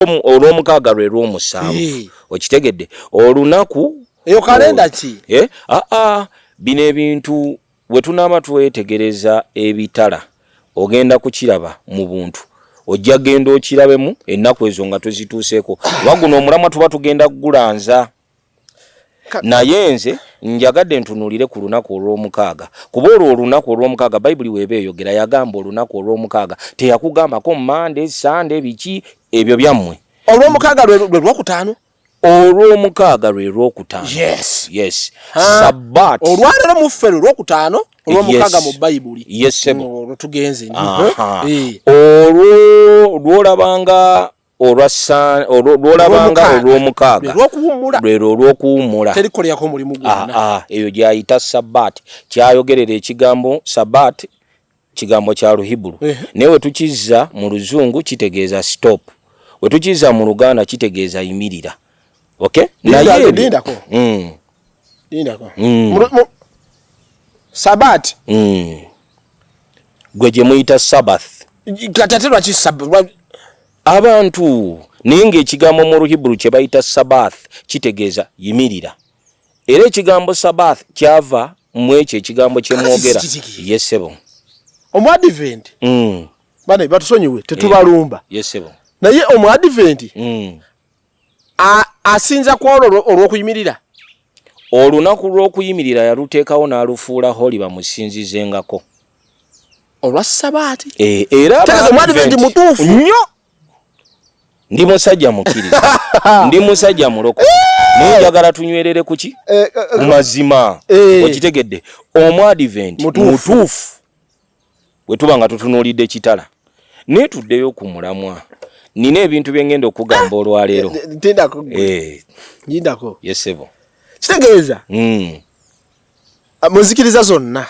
olw'omukaaga lwe lw'omusanvu okitegedde olunaku eyo kalenda ki bino ebintu we tunaaba twetegereza ebitala ogenda kukiraba mu buntu ojja genda okirabemu ennaku ezo nga tuzituuseeko waguno omulamwa tuba tugenda kugulanza naye nze njagadde ntunuulire ku lunaku olw'omukaaga kuba olwo olunaku olw'omukaaga bayibuli weeba eyogera yagamba olunaku olw'omukaaga teyakugambako Monday Sunday biki ebyo byammwe olw'omukaaga lwe lwokutaano olw'omukaaga lwe lwokutaano yes Sabbath olwalero mu ffe lwe lwokutaano olw'omukaaga mu bayibuli yes sebo tugenze olwolabanga olwolabanga olw'omukaaga lwero olw'okuwummula terikolyako mulimu gwonna eyo gyayita Sabbath kyayogerera ekigambo Sabbath kigambo kya Luhibulu naye we tukizza mu Luzungu kitegeeza stop we tukizza mu Luganda kitegeeza yimirira okay naye dindako Sabbath gwe gye muyita Sabbath kataterwa ki abantu ninga ekigambo mu Luhibulu kye bayita Sabbath kitegeeza yimirira era ekigambo Sabbath kyava mu ekyo ekigambo kye mwogera yesebo Omwadvent bana batusonyiwe tetubalumba yesebo naye Omwadvent asinza kwolwo olw'okuyimirira olunaku lw'okuyimirira yaluteekawo n'alufuula holi bamusinzizengako olwa Sabbath era Omwadvent mutuufu nnyo ndi musajja mukkiriza ndi musajja muloko naye njagala tunywerere kuki ku mazima okitegedde Omwadvent mutuufu bwe tuba nga tutunuulidde kitala naye tuddeyo ku mulamwa nina ebintu bye ngenda okugamba olwaleero njindako yesebo kitegeeza muzikiriza zonna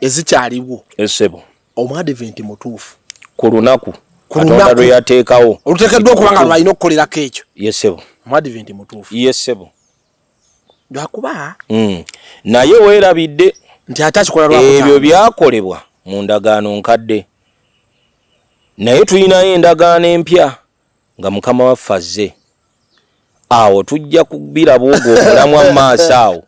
ezikyaliwo yesebo Omwadvent mutuufu ku lunaku Katonda lwe yateekawo oluteekeddwa okuba nga lwalina okukolerako ekyo yesebo Omwadvent mutuufu yesebo lwakuba naye weerabidde nti ate akikola lwakutaano ebyo byakolebwa mu ndagaano nkadde naye tulinayo endagaano empya nga Mukama waffe azze awo tujja kubiraba ogwo omulamwa mu maaso awo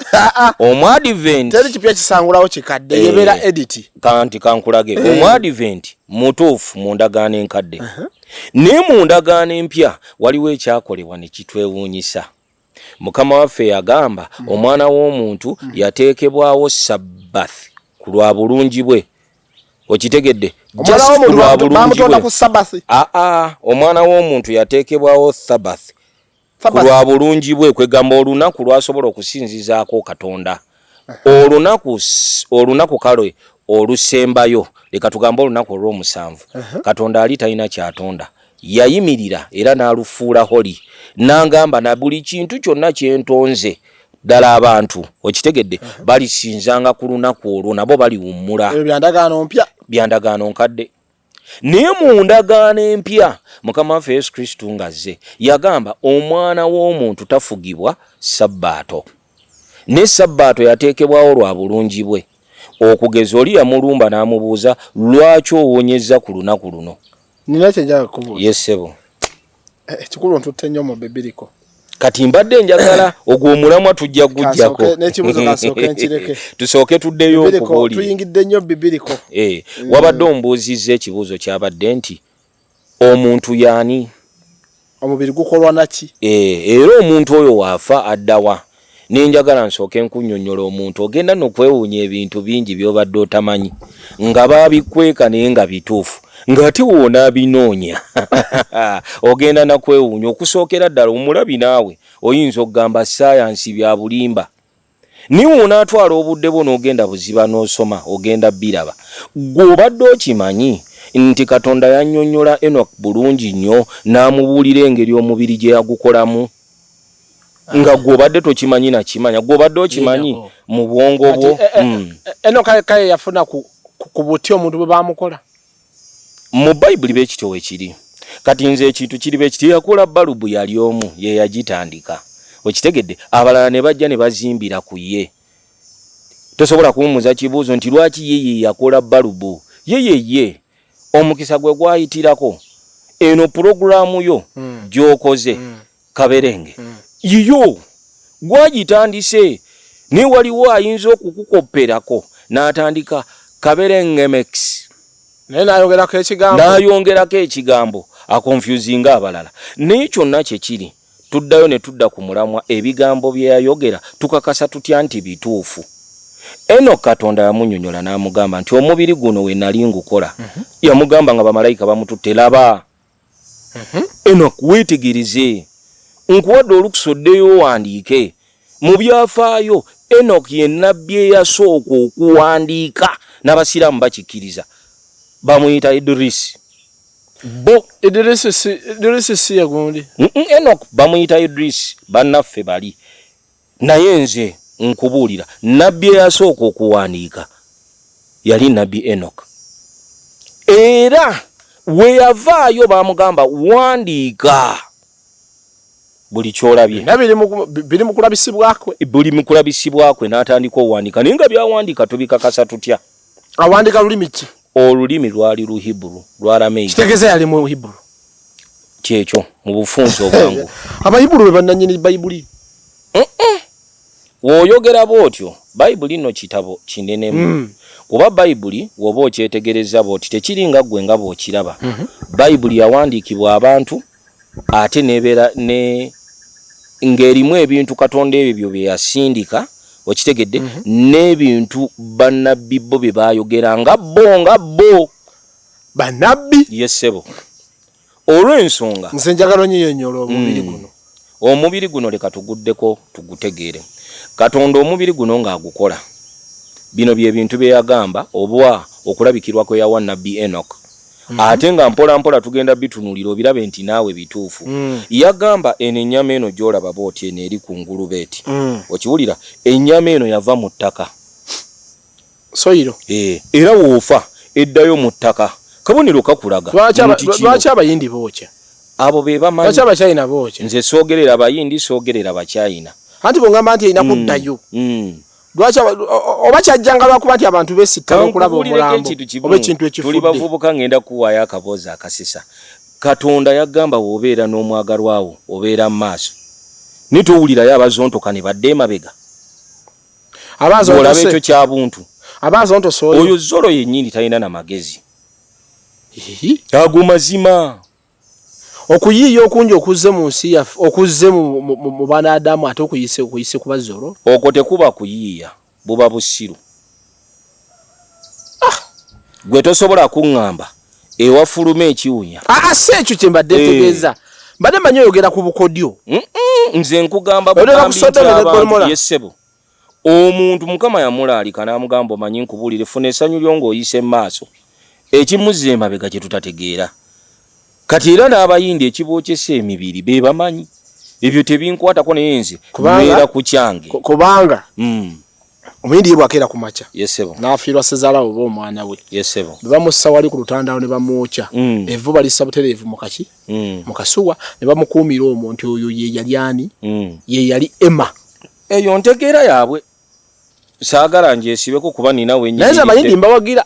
Omwadvent teri kipya kisangulawo kikadde yebeera edit kanti kankulage Omwadvent mutuufu mu ndagaano enkadde naye mu ndagaano empya waliwo ekyakolebwa ne kitwewuunyisa Mukama waffe yagamba omwana w'omuntu yateekebwawo Sabbath ku lwa bulungi bwe okitegedde bamutonda ku Sabbath omwana w'omuntu yateekebwawo Sabbath ku lwa bulungi bwe kwegamba olunaku lwasobola okusinzizaako Katonda olunaku kale olusembayo leka tugambe olunaku olw'omusanvu Katonda ali talina kyatonda yayimirira era n'alufuula holi n'angamba na buli kintu kyonna kyentonze ddala abantu okitegedde balisinzanga ku lunaku olwo nabo baliwummula byandagaano nkadde naye mu ndagaano empya Mukama waffe Yesu Kristo ngazze yagamba omwana w'omuntu tafugibwa Sabbaato ne Sabbaato yateekebwawo lwa bulungi bwe okugeza oli yamulumba n'amubuuza lwaki owonyezza ku lunaku luno nina kyenjaga kubuuza yesebo ekikulu ntutte nnyo mu bibiriko kati mbadde njagala ogwo omulamwa tujja gujjako n'ekibuzo kasooke nkireke tusooke tuddeyo okubuulira tuyingidde nnyo bibiriko wabadde ombuuzizza ekibuuzo kyabadde nti omuntu yaani omubiri gukolwa naki era omuntu oyo waafa addawa nenjagala nsooke nkunnyonnyola omuntu ogenda n'okwewuunya ebintu bingi by'obadde otamanyi nga baabikweka naye nga bituufu ng'ate woona binoonya ogenda nakwewuunya okusookera ddala omulabi naawe oyinza okugamba saayansi bya bulimba niwe onaatwala obudde bwo n'ogenda buziba n'osoma ogenda biraba gwe obadde okimanyi nti Katonda yannyonnyola Enoch bulungi nnyo n'amubuulira engeri omubiri gye yagukolamu nga gwe obadde tokimanyi nakimanya gwe obadde okimanyi mu bwongo bwo Enoch kale yafuna ku buti omuntu bwe baamukola mu Bayibuli b'ekityo wekiri kati nze ekintu kiri b'ekiti yakola balubu yali omu ye yagitandika okitegedde abalala ne bajja ne bazimbira ku ye tosobola kumubuuza kibuuzo nti lwaki ye yakola balubu ye omukisa gwe gwayitirako eno programu yo gyokoze kaberenge yiyo gwagitandise ne waliwo ayinza okukukopperako n'atandika kaberenge mix n'ayongerako ekigambo akonfusinga abalala naye kyonna kyekiri tuddayo ne tudda ku mulamwa ebigambo bye yayogera tukakasa tutya nti bituufu. Eno Katonda yamunnyonnyola n'amugamba nti omubiri guno we nali ngukola yamugamba nga bamalayika bamututte laba Eno weetegerize nkuwadde olukusa oddeyo wandiike mu byafaayo Enoch ye nnabbi eyasooka okuwandiika n'abasiraamu bakikkiriza bamuyita Idris si yagundi Enoch bamuyita Idris bannaffe bali naye nze nkubuulira nnabbi eyasooka okuwandiika yali nnabbi Enoch era we yavaayo bamugamba wandiika buli kyolabye biri mu kulabisibwakwe buli mu kulabisibwakwe n'atandika owandiika naye nga byawandiika tubikakasa tutya awandiika lulimi ki olulimi lwali Luhibru lwarameyi kitegeeza yali mu Hibru kyekyo mu bufunsi obwangu abayibulu be bannannyini bayibuli woyogera bwotyo bayibuli nno kitabo kinenemu kuba bayibuli woba okyetegereza bwoti tekiringa ggwe nga bw'okiraba bayibuli yawandiikibwa abantu ate nebeera ng'erimu ebintu Katonda ebyo bye yasindika okitegedde n'ebintu bannabbi bo bye baayogera nga bo bannabbi yesebo olw'ensonga nze njagala nnyonnyola omubiri guno leka tuguddeko tugutegeere Katonda omubiri guno ng'agukola bino bye bintu bye yagamba obwa okulabikirwa kwe yawa nnabbi Enoch ate nga mpola mpola tugenda bitunulira obirabe nti naawe bituufu yagamba eno ennyama eno gy'olaba bw'oti eno eri ku ngulube eti okiwulira ennyama eno yava mu ttaka soyiro era woofa eddayo mu ttaka kabonero kakulaga lwaki abayindi bookya abo be bamanyi lwaki abakyayina bookya nze soogerera abayindi soogerera abakyayina anti bw'ongamba nti erina kuddayo lwaki oba kyajjanga lwakuba nti abantu besittala okulaba omulambo oba ekintu ekifudde tuli bavubuka ngenda kuwaayo akaboozi akasisa Katonda yagamba w'obeera n'omwagalwawo obeera mu maaso nitowulirayo abazontoka ne badde emabega olaba ekyo kya buntu oyo zolo yennyini talina na magezi ago mazima okuyiiya okungi okuzze mu nsi yaffe okuzze mu banaadamu ate okuyise kuba zolo okwo tekuba kuyiiya buba busiru gwe tosobola kuŋŋamba ewafuluma ekiwunya si ekyo kye mbadde ntegeeza mbadde manyi oyogera ku bukodyo nze nkugamba yessebo omuntu Mukama yamulaalika n'amugamba omanyi nkubuulire funa essanyu lyo ng'oyise mu maaso ekimuzza emabega kye tutategeera kati era n'abayindi ekibookesa emibiri be bamanyi ebyo tebinkwatako naye nze mbeera ku kyange kubanga omuyindi ye bwakeera ku makya yesebo n'afiirwa sezaala oba omwana we yesebo ne bamussa wali ku lutandaalo ne bamwokya evvuba lissa butereevu mu kasuwa ne bamukuumira omwo nti oyo ye yali ani ye yali Emma eyo ntegeera yaabwe saagala ngyesibeko kuba nina wenyini naye amayindi mbawagira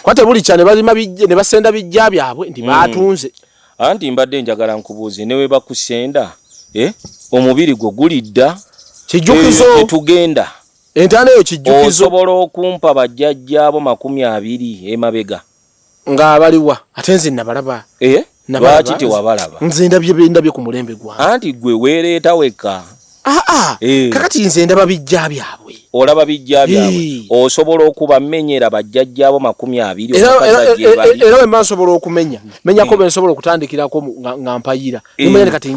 kwate buli kya ne basenda bijja byabwe nti baatunze anti mbadde njagala nkubuuze ne we bakusenda omubiri gwo gulidda kijjukizo tugenda entana eyo kijjukizo osobola okumpa bajjajjaabo 20 emabega ng'abaliwa ate nze nabalaba lwaki tewabalaba nze ndabye ku mulembe gwange anti gwe weereeta wekka kakati nze ndaba bijja byabwe olaba bijja byabwe osobola okubamenyera bajjajjaabo 20 era we mba nsobola okumenyako be nsobola okutandikirako nga mpayira nimanya kati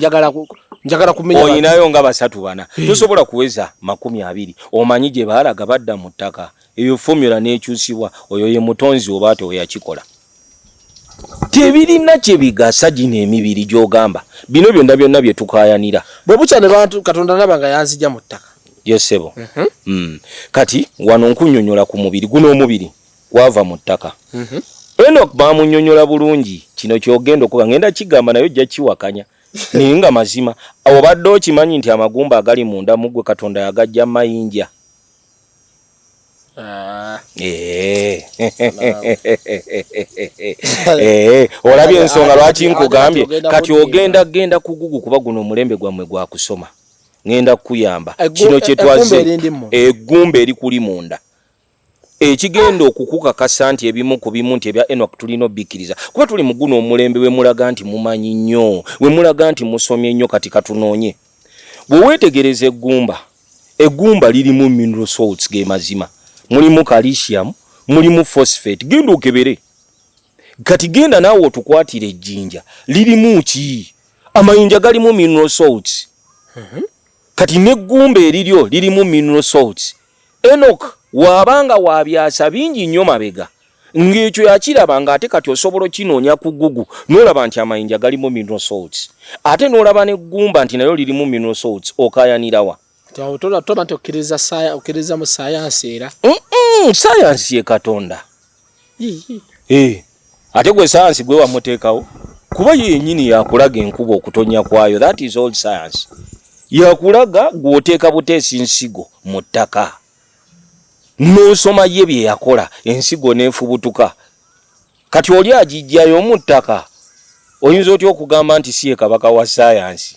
njagala kumenya oyinayo nga 3-4 tosobola kuweza 20 omanyi gye baalaga badda mu ttaka eyo formula n'ekyusibwa oyo ye mutonzi oba ate oyakikola tebirina kye bigasa gino emibiri gy'ogamba bino byonna bye tukaayanira bwe bukya ne bantu Katonda naba nga yanzija mu ttaka yesebo kati wano nkunnyonnyola ku mubiri guno omubiri gwava mu ttaka Enoch baamunnyonnyola bulungi kino kyogenda okuba ngenda kigamba nayo jja kiwakanya naye nga mazima obadde okimanyi nti amagumba agali munda mu ggwe Katonda yagajja mayinja olabye ensonga lwaki nkugambye kati ogenda ku Google kuba guno omulembe gwammwe gwa kusoma ngenda kukuyamba kino kye twaze eggumba eri kuli munda ekigenda okukukakasa nti ebimu ku bimu nti ebya Enoch tulina obbikiriza kuba tuli mu guno omulembe we mulaga nti mumanyi nnyo we mulaga nti musomye nnyo kati katunoonye bwe weetegereza eggumba lirimu mineral salts ge mazima mulimu calcium mulimu phosphate genda okebere kati genda naawe otukwatire ejjinja lirimu ki amayinja galimu mineral salts kati neggumba eriryo lirimu mineral salts Enoch wabanga wabyasa bingi nnyo mabega ng'ekyo yakiraba ng'ate kati osobola okinoonya ku Google n'olaba nti amayinja galimu mineral salts ate n'olaba n'eggumba nti nayo lirimu mineral salts okayanirawa toba tokkiriza mu sayansi era sayansi ye Katonda ate gwe sayansi gwe wamuteekawo kuba yennyini yakulaga enkuba okutonya kwayo that is all science yakulaga gw'oteeka buteesi nsigo mu ttaka n'osoma ye bye yakola ensigo n'enfubutuka kati oli agijjayo mu ttaka oyinza otya okugamba nti si ye kabaka wa sayansi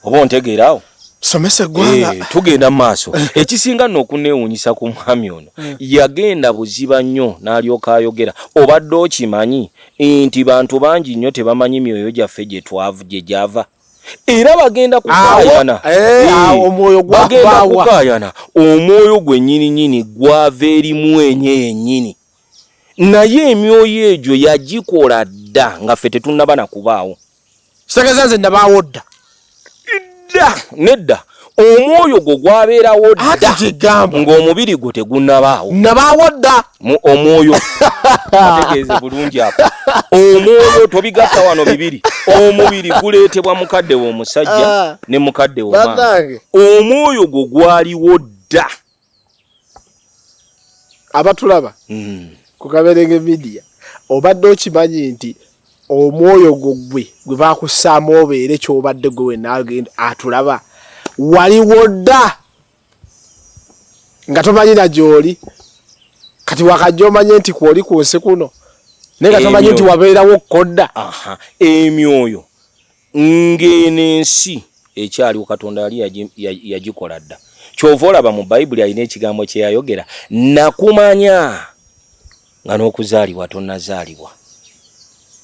oba ontegeeraawo somesa eggwanga tugenda mu maaso ekisinga nno okuneewuunyisa ku mwami ono yagenda buziba nnyo n'alyoka ayogera obadde okimanyi nti bantu bangi nnyo tebamanyi myoyo gyaffe gye gyava era bagenda kukaayana omwoyo kukaayana omwoyo gwe nnyini gwava erimu yennyini naye emyoyo egyo yagikola dda nga ffe tetunnaba nakubaawo kitegeeza nze nabaawo dda nedda omwoyo gwo gwabeerawo dda ng'omubiri gwo tegunnabaawo nabaawo dda omwoyo ategeeze bulungi apo omwoyo tobigatta wano bibiri omubiri guleetebwa mukadde wo omusajja ne mukadde wo maama omwoyo gwo gwaliwo dda abatulaba ku Kaberenge Media obadde okimanyi nti omwoyo gwe bakussaamu obeere kyobadde gwe wenagenda atulaba waliwo dda nga tomanyira gy'oli kati wakajja omanye nti kwoli ku nsi kuno naye nga tomanye nti wabeerawo kodda emyoyo ng'enensi ekyaliwo Katonda yali yagikola dda kyova olaba mu Bayibuli alina ekigambo kye yayogera nakumanya nga n'okuzaalibwa tonnazaalibwa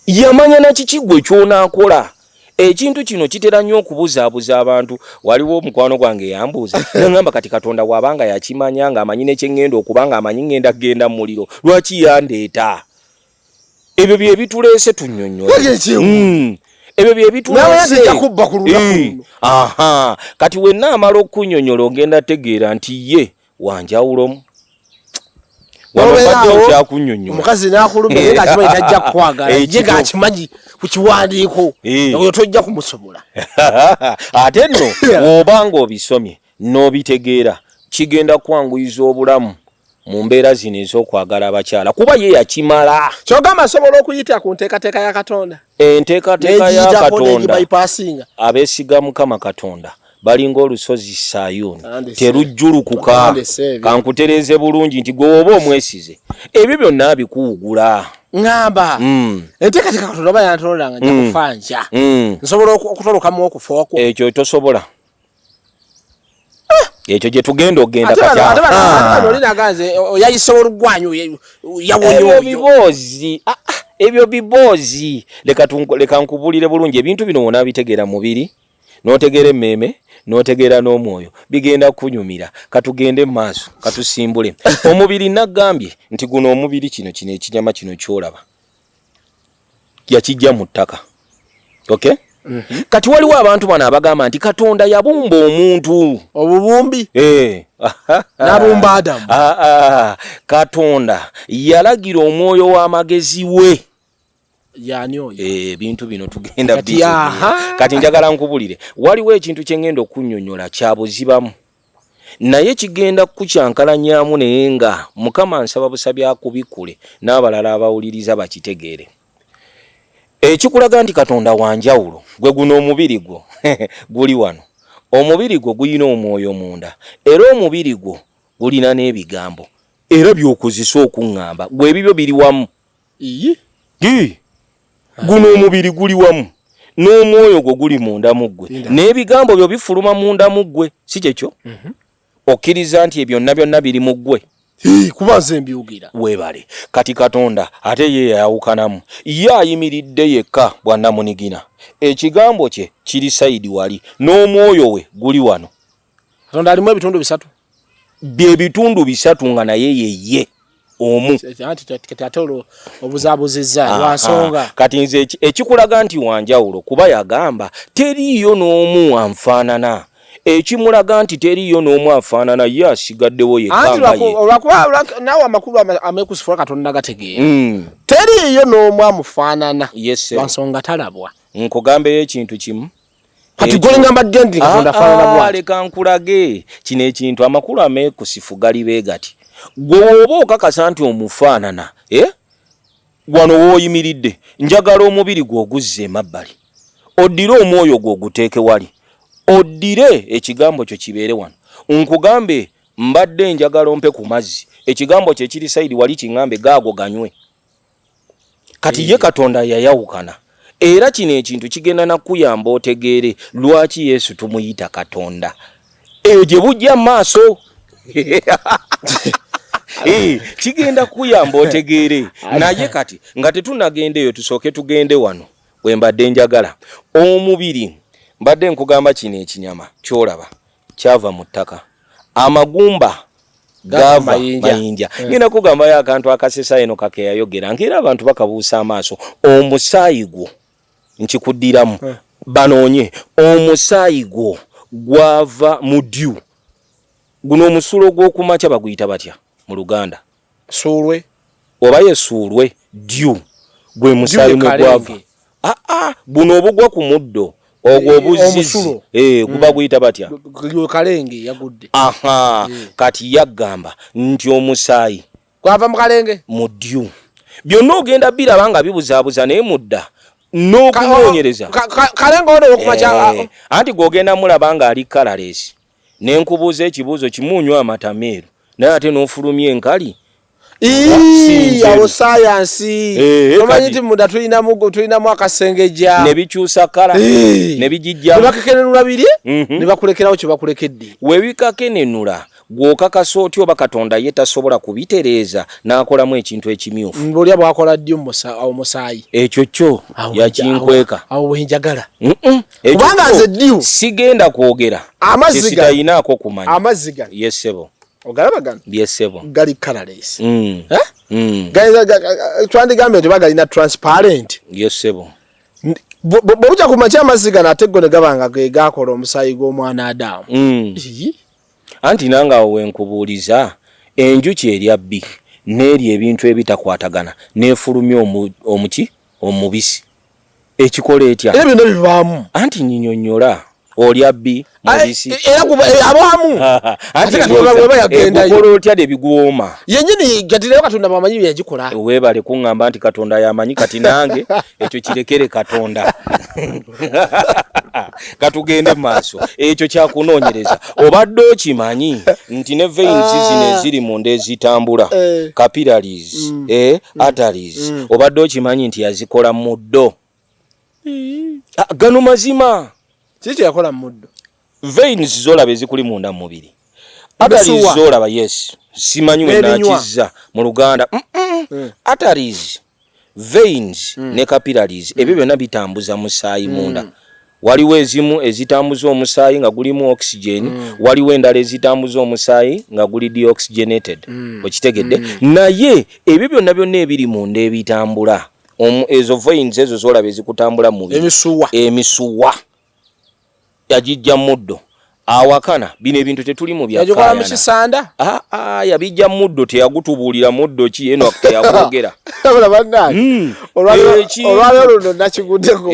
yamanya nakiki gwe kyonaakola ekintu kino kitera nnyo okubuzaabuza abantu waliwo omukwano gwange yambuuza nagamba kati Katonda wabanga yakimanya nga amanyi nekyengenda okubanga amanyi ngenda kgenda mu muliro lwaki yandeeta ebyo bye bituleese tunnyonnyola ebyo bye bituleese kati wenna amala okunnyonnyola ogenda tegeera nti ye wanjawulomu omukazi n'akulumye nga akimanyi tajja kukwagala ye ng'akimanyi ku kiwandiiko oyo tojja kumusobola ate nno bw'obanga obisomye n'obitegeera kigenda kwanguyiza obulamu mu mbeera zino ez'okwagala abakyala kuba ye yakimala kyogamba asobola okuyita ku nteekateeka ya Katonda enteekateeka ya Katonda abeesiga Mukama Katonda balinga olusozi Sayuni terujjulukuka kankutereeze bulungi nti gwe oba omwesize ebyo byonna bikuwugula ngamba enteekateeka Katonda oba yantonda nga nja kufanja nsobola okutolokamu okufa okwo ekyo tosobola ekyo gye tugenda ogenda katyaolinaganze yayisobola olugwanyu yawonye ebyo biboozi leka nkubulire bulungi ebintu bino wona bitegeera mubiri n'otegeera emmeeme n'otegeera n'omwoyo bigenda kunyumira katugende mu maaso katusimbule omubiri nagambye nti guno omubiri kino ekinyama kino kyolaba yakijja mu ttaka okay kati waliwo abantu bano abagamba nti Katonda yabumba omuntu obubumbi nabumba Adamu Katonda yalagira omwoyo w'amagezi we yani oyo bintu bino tugenda kati njagala nkubulire waliwo ekintu kyengenda okunnyonnyola kya buzibamu naye kigenda kukyankalanyaamu naye nga Mukama nsaba busabi akubikule n'abalala abawuliriza bakitegeere ekikulaga nti Katonda wanjawulo gwe guno omubiri gwo guli wano omubiri gwo guyina omwoyo munda era omubiri gwo gulina n'ebigambo era by'okozesa okuŋŋamba gwe ebibyo biri wamu. Guno omubiri guli wamu n'omwoyo gwo guli munda mu ggwe n'ebigambo byo bifuluma munda mu ggwe, si kyekyo? Okkiriza nti ebyo byonna biri mu ggwe? Kuba nze mbyogera. Weebale. Kati Katonda ate ye yawukanamu, ye ayimiridde yekka bwannamunigina. Ekigambo kye kiri sayidi wali n'omwoyo we guli wano. Katonda alimu ebitundu bisatu. Byebitundu bisatu nga naye ye omu. Tatolo obuzabuzizza wansonga. Kati nze ekikulaga nti wanjawulo kuba yagamba teriiyo n'omu anfaanana. Ekimulaga nti teriiyo n'omu afaanana ye asigaddewo yekka ye. Olwakuba nawe amakulu amekusifula Katonda gategeera. Teriiyo n'omu amufaanana. Wansonga talabwa. Nkugambeyo ekintu kimu. Kati gwe ngamba ddendi Katonda afaanana bwa. Leka nkulage kino ekintu amakulu ameekusifu gali bee gati. Gwe oba okakasa nti omufaanana, wano w'oyimiridde njagala omubiri gw'oguzza emabbali. Oddire omwoyo gw'oguteeke wali. Oddire ekigambo kyo kibeere wano. Nkugambe mbadde njagala ompe ku mazzi. Ekigambo kye kiri sayidi wali kiŋŋambe gaago ganywe. Kati ye Katonda yayawukana. Era kino ekintu kigenda na kuyamba otegeere lwaki Yesu tumuyita Katonda. Gye bujja maaso. Kigenda kuyamba otegeere. Naye kati nga tetunagendeyo tusooke tugende wano. Bwe mbadde njagala. Omubiri. Mbadde nkugamba kino ekinyama kyolaba kyava mu ttaka. Amagumba gava mayinja. Ngenda kugambayo akantu akasesa eno kakeyayogera ng'era abantu bakabuusa amaaso. Omusaayi gwo nkikuddiramu banoonye omusaayi gwo gwava mu dyu. Guno omusulo gw'okumakya baguyita batya mu Luganda? Suulwe. Oba ye suulwe dyu gwe musaayi mwe gwava. Buno obugwa ku muddo. Ogwo obuzizi guba guyita batya? Kalenge yagudde. Kati yagamba nti omusaayi gwava mu kalenge mu dyu. Byonna ogenda biraba nga bibuzaabuza naye mudda n'okunoonyereza. Kalenge ono okumakya anti gw'ogenda mulaba nga ali colorless. Ne nkubuuza ekibuuzo kimunywa amata meeru naye ate n'ofulumya enkali. Awo sayansi omanyi nti munda tulinamu akasengeja ne bikyusa kala ne bijijja ne bakakenenula biri ne bakulekerawo kye bakulekedde. We bikakenenula gw'okakasa otyo oba Katonda ye tasobola kubitereeza n'akolamu ekintu ekimyufu. Mbulya bwakola ddi omusaayi. Ekyo kyo yakinkweka. Awo wenjagala. Kubanga nze ddiu sigenda kwogera amazzi gayinaako kumanya. Amazzi gano yesebo ogalaba gano byesebo gali colorless. Twandigambye nti bagalina transparent. Yesebo bw'ojja kumakya amazzi gano ate go ne gabanga ge gakola omusaayi gw'omwana Adamu. Anti nange awo wenkubuuliza enjuki erya bbi n'erya ebintu ebitakwatagana n'efulumya omubisi ekikola etya? Era byonna bivaamu. Anti nyinyonnyola olya bbi mubisi era abaamu anti bweba yagendayo ekola otya de bigwoma yennyini gatireyo Katonda bamanyi bye yagikola. Weebale kuŋŋamba nti Katonda yamanyi kati nange ekyo kirekere Katonda. Katugende maaso ekyo kyakunoonyereza. Obadde okimanyi nti ne veins zino eziri munda ezitambula capillaries arteries obadde okimanyi nti yazikola muddo. Gano mazima. Kiki yakola muddo? Veins zolaba ezikuli munda mu mubiri. Arteries zolaba yes. Simanyi we nakizza mu Luganda. Arteries, veins ne capillaries ebyo byonna bitambuza musaayi munda. Waliwo ezimu ezitambuza omusaayi nga gulimu oxygen, waliwo endala ezitambuza omusaayi nga guli deoxygenated. Okitegedde? Naye ebyo byonna ebiri munda ebitambula. Ezo veins ezo zolaba ezikutambula mu mubiri. Emisuwa. Yagijja muddo. Awakana bino ebintu tetuli mu bya kayana. Yagikola mu kisanda? Yabijja muddo teyagutubuulira muddo ki eno teyagogera. Abula bannange. Olwalero luno nakiguddeko.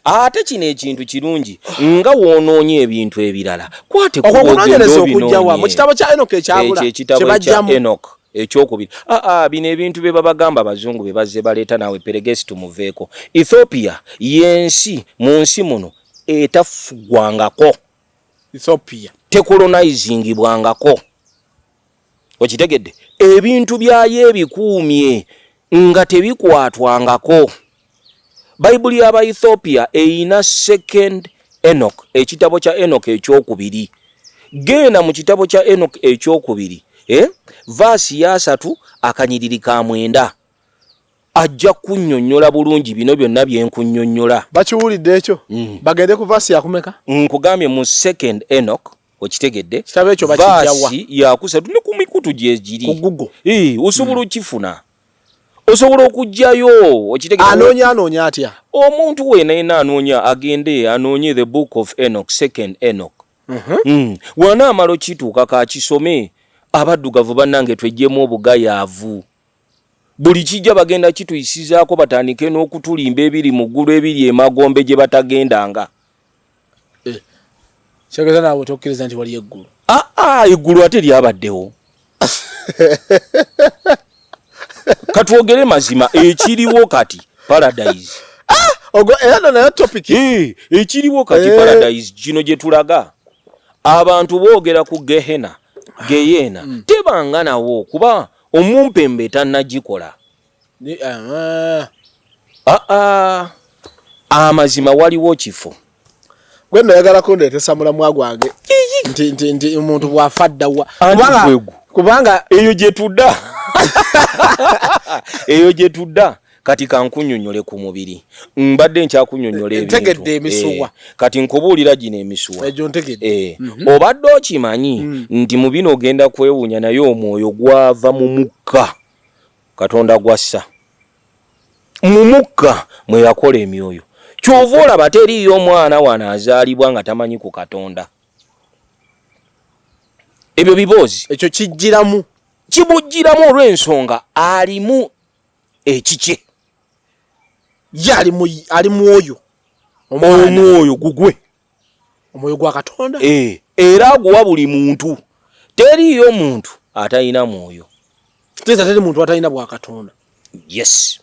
Ate kino ekintu kirungi nga woonoonye ebintu ebirala. Kwate okunoonyereza okujjawa mu kitabo kya Enoch ekyabula kye Enoch ekyokubiri. Bino ebintu bye babagamba abazungu be bazze baleeta naawe peregesi tumuveeko. Ethiopia yensi mu nsi muno etafugwangako. Ethiopia tecolonizing bwangako. okitegedde ebintu byayo ebikuumye nga tebikwatwangako. Bayibuli y'aba Ethiopia eyina 2 Enoch, ekitabo kya Enoch ekyokubiri. Genda mu kitabo kya Enoch ekyokubiri vaasi ya 3 akanyiriri ka 9 ajja kunnyonnyola bulungi bino byonna bye nkunnyonnyola. Bakiwulidde ekyo? Bagende ku vaasi yakumeka? Nkugambye mu 2 Enoch, okitegedde kitabo ekyo bakijjawa vaasi ya 3 ne ku mikutu gye giri ku Google. Osobola okifuna, osobola okujjayo, okitegedde. Anoonya atya? Omuntu weena anoonya agende anoonye the book of Enoch, 2 Enoch. Wana amalo kituuka kakisome. Abaddugavu bannange twejjemu obugayaavu. Buli kijja bagenda kituyisizaako batandike n'okutulimba ebiri mu ggulu ebiri emagombe gye batagendanga. Kyegeza naawe tokkiriza nti wali eggulu. Eggulu ate lyabaddewo. Katwogere mazima ekiriwo kati paradise. Era nayo topic. Ekiriwo kati paradise kino gye tulaga. Abantu boogera ku Gehena, Geyena, tebanga nawo kuba omumpembe tannagikola. Amazima waliwo kifo. Gwe nayagala kundeetesa mulamwa gwange nti omuntu bw'afa ddawa kubanga eyo gye tudda. Eyo gye tudda. Kati kankunnyonnyole ku mubiri. Mbadde nkyakunnyonnyola ebintu. Ntegedde emisuwa. Kati nkubuulira gino emisuwa. Ejo ntegedde. Obadde okimanyi nti mu bino ogenda kwewuunya naye omwoyo gwava mu mukka Katonda gwassa. Mu mukka mwe yakola emyoyo. Kyova olaba teriiyo omwana wano azaalibwa nga tamanyi ku Katonda. Ebyo biboozi. Ekyo kijjiramu. Kibujjiramu olw'ensonga alimu ekike. Ali mwoyo. Omwoyo gugwe. Omwoyo gwa Katonda? Era aguwa buli muntu. Teriiyo muntu atalina mwoyo. Teri muntu atalina bwa Katonda. Yes.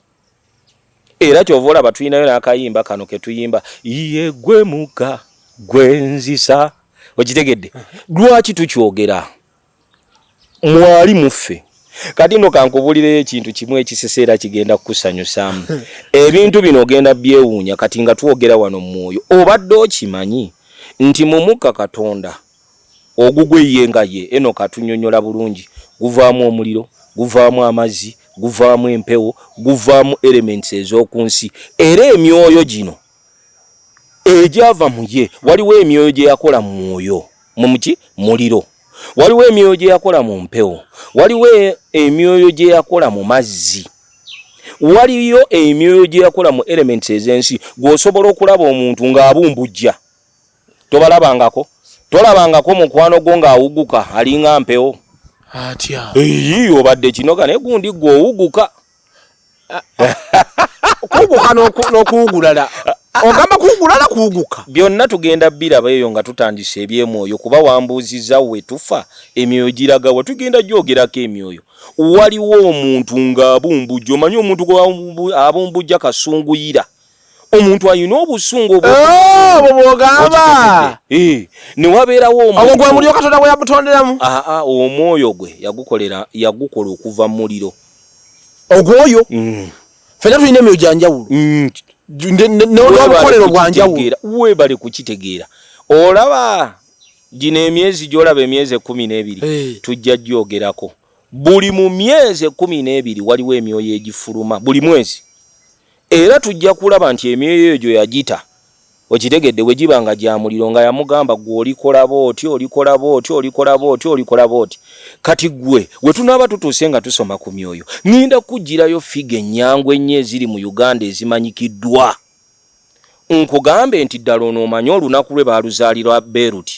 Era kyova olaba tulinayo n'akayimba kano ke tuyimba iye gwe muka gwe nzisa. Okitegedde? Lwaki tukyogera? Mwali muffe. Kati no kankubulire ekintu kimu ekiseseera kigenda kukusanyusamu. Ebintu bino ogenda byewuunya kati nga twogera wano mwoyo. Obadde okimanyi nti mu mukka Katonda ogugwe ye nga ye eno katunnyonnyola bulungi guvaamu omuliro, guvaamu amazzi, guvaamu empewo, guvaamu elements ez'okunsi. Era emyoyo gino egyava mu ye waliwo emyoyo gye yakola mu mwoyo mumuki muliro. Waliwo emyoyo gye yakola mu mpewo, waliwo emyoyo gye yakola mu mazzi, waliyo emyoyo gye yakola mu elements ez'ensi. Gw'osobola okulaba omuntu ng'abumbujja tobalabangako, tolabangako mukwano gwo ng'awuguka alinga mpewo atya. Obadde kinoga naye gundi gw'owuguka. Kuguka n'okuwugulala. Ogamba kuwugulala kuwuguka. Byonna tugenda biraba eyo nga tutandise ebyemwoyo kuba wambuuziza we tufa emyoyo giraga we tugenda gyogerako emyoyo. Waliwo omuntu ng'abumbujja, omanyi omuntu abumbujja kasunguyira. Omuntu ayina obusungu bw'ogamba. Ne wabeerawo omuntu. Gwe muliro Katonda bwe yamutonderamu. Omwoyo gwe yagukola okuva mu muliro. Ogwoyo? Fena tulina emyoyo gya njawulo. N'obukolero bwa njawulo. Weebale kukitegeera. Olaba gino emyezi gy'olaba emyezi 12 tujja gyogerako. Buli mu myezi 12 waliwo emyoyo egifuluma buli mwezi. Era tujja kulaba nti emyoyo egyo yagita. Okitegedde we gibanga gya muliro nga yamugamba gwe olikola booti, olikola booti, olikola booti, olikola booti. Kati gwe we tunaaba tutuuse nga tusoma ku myoyo. Ngenda kugirayo figa ennyangwe ennyo eziri mu Uganda ezimanyikiddwa. Nkugambe nti ddala ono omanyi olunaku lwe baaluzaalirwa Beirut.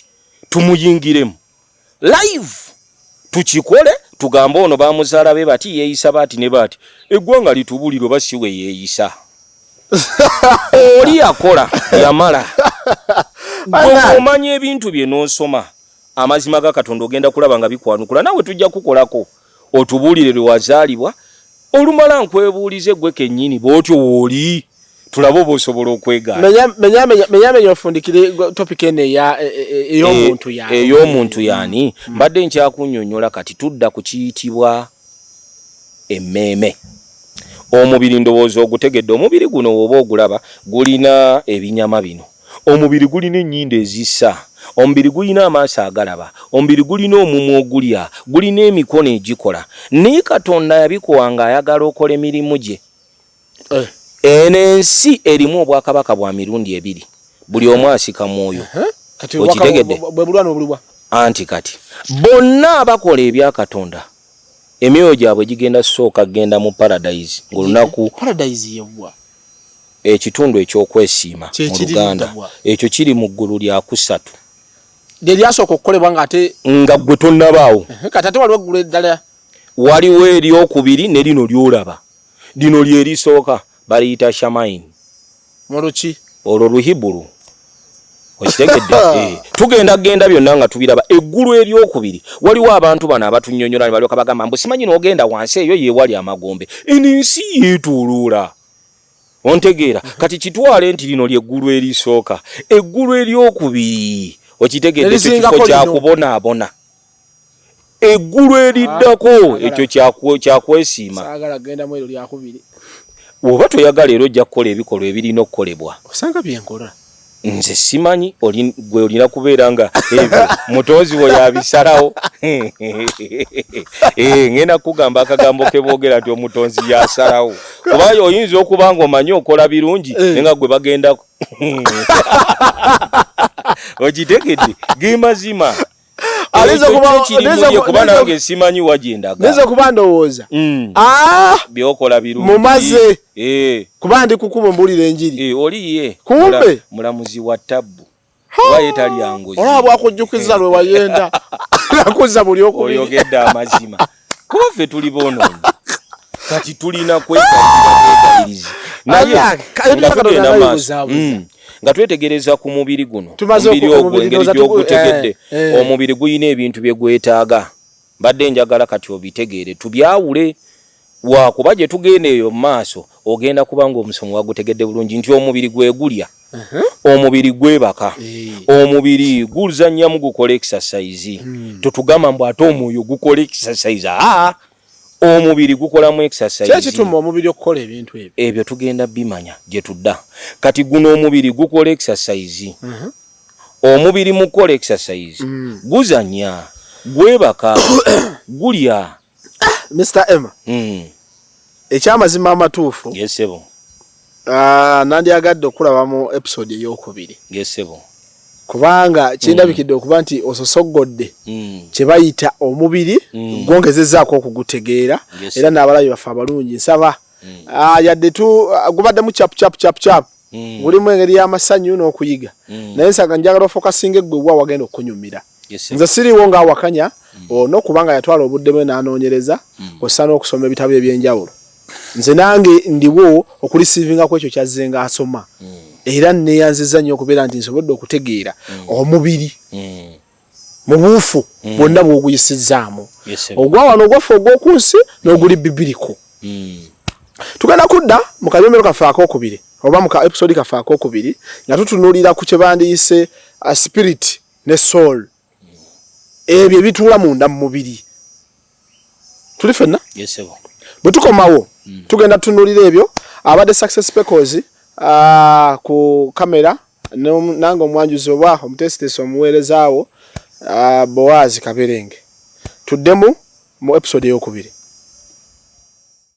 Tumuyingiremu. Live. Tukikole tugambe ono baamuzaala be bati yeeyisa bati ne bati. Eggwanga litubuliro basi we yeeyisa. Oli yakola yamala. Omanyi ebintu bye n'osoma. Amazima ga Katonda ogenda kulaba nga bikwanukula. Nawe tujja kukolako. Otubuulire lwe wazaalibwa. Olumala nkwebuulize gwe kennyini bw'otyo wooli. tulabo bosobola okwega menya ofundikire topic ene ya ey'omuntu yani ey'omuntu yani mbadde nkyakunnyonnyola kati tudda ku kiyitibwa emmeeme. Omubiri ndowooza ogutegedde. Omubiri guno oba ogulaba gulina ebinyama bino. Omubiri gulina ennyindo ezissa. Omubiri gulina amaaso agalaba. Omubiri gulina omumwa ogulya. Gulina emikono egikola. Naye Katonda yabikuwanga ayagala okola emirimu gye. Eno ensi erimu obwakabaka bwa mirundi ebiri. Buli omu asika mwoyo. Okitegedde? Anti kati bonna abakola ebya Katonda emyoyo gyabwe gigenda sooka genda mu paradise ng'olunaku paradise yebwa ekitundu ekyokwesiima mu Luganda ekyo kiri mu ggulu lya kusatu lyasooka okukolebwa nga gwe tonnabaawo kati ate waliwo eggulu eddala waliwo eryokubiri ne lino lyolaba lino lye lisooka baliyita shamaini muluki olwo Luhibulu okitegedde tugenda byonna nga tubiraba eggulu eryokubiri waliwo abantu bano abatunnyonnyola ne balyoka bagamba mbu simanyi n'ogenda wansi eyo yeewali amagombe ensi yeetooloola ontegeera kati kitwale nti lino lyeggulu erisooka eggulu eryokubiri okitegedde ekifo kyakubonaabona eggulu eriddako ekyo kyakwesiima oba toyagala era ojja kukola ebikolwa ebirina okukolebwa osanga byenkola nze simanyi gwe olina kubeera nga ebyo mutonzi wo yabisalawo ngenda kugamba akagambo ke boogera nti omutonzi yasalawo kuba oyinza okuba nga omanyi okola birungi nga gwe bagendako okitegedde ge mazima kuba nange simanyi wagendaga neza kuba ndowooza byokola birungi mumaze kuba ndi kukuba mbulira enjiri oliye kumbe mulamuzi wa tabbu waye tali angozi olaba akujjukiza lwe wayenda nakuza buli okubiri oyogedde amazima kuba ffe tuli bonoonyi kati tulina kwetagiriza naye nga twetegereza ku mubiri guno omubiri ogwo engeri gy'ogutegedde omubiri guyina ebintu bye gwetaaga mbadde njagala kati obitegeere tubyawule wakuba gye tugenda eyo mu maaso ogenda kuba ng'omusomo wagutegedde bulungi nti omubiri gwegulya omubiri gwebaka omubiri guzannyamu gukola exercise tetugamba mbu ate omwoyo gukola exercise omubiri gukolamu exercise kituma omubiri okukola ebintu ebyo tugenda bimanya gye tudda kati guno omubiri gukola exercise omubiri mu kukola exercise guzannya gwebaka gulya Mr. M ekyamazima amatuufu yesebo nandyagadde okulaba mu episode ey'okubiri yesebo kubanga kindabikidde okuba nti ososogodde kye bayita omubiri gwongezezzaako okugutegeera era n'abalabi baffe abalungi nsaba yadde gubaddemu cap bulimu engeri y'amasanyu n'okuyiga naye nsaga njagala ofokasinga eggwe wagenda okunyumira nze siriiwo ng'awakanya ono kubanga yatwala obudde bwe n'anoonyereza ossa n'okusoma ebitabo ebyenjawulo nze nange ndiwo okulisiivinga ku ekyo kyazze ng'asoma era neeyanziza nnyo okubeera nti nsobodde okutegeera omubiri mu buufu bwonna bw'oguyisizzaamu ogwa wano ogwaffe ogw'oku nsi n'oguli bibiriko tugenda kudda mu kabyomero kaffe ak'okubiri oba mu ka episode kaffe ak'okubiri nga tutunuulira ku kye bandiyise spirit ne soul ebyo ebituula munda mu mubiri tuli ffenna bwe tukomawo tugenda tutunuulira ebyo abadde success speakers ku kamera nange omwanjuzi oba omutesitesi omuweerezaawo BOAZ Kaberenge tuddemu mu episode ey'okubiri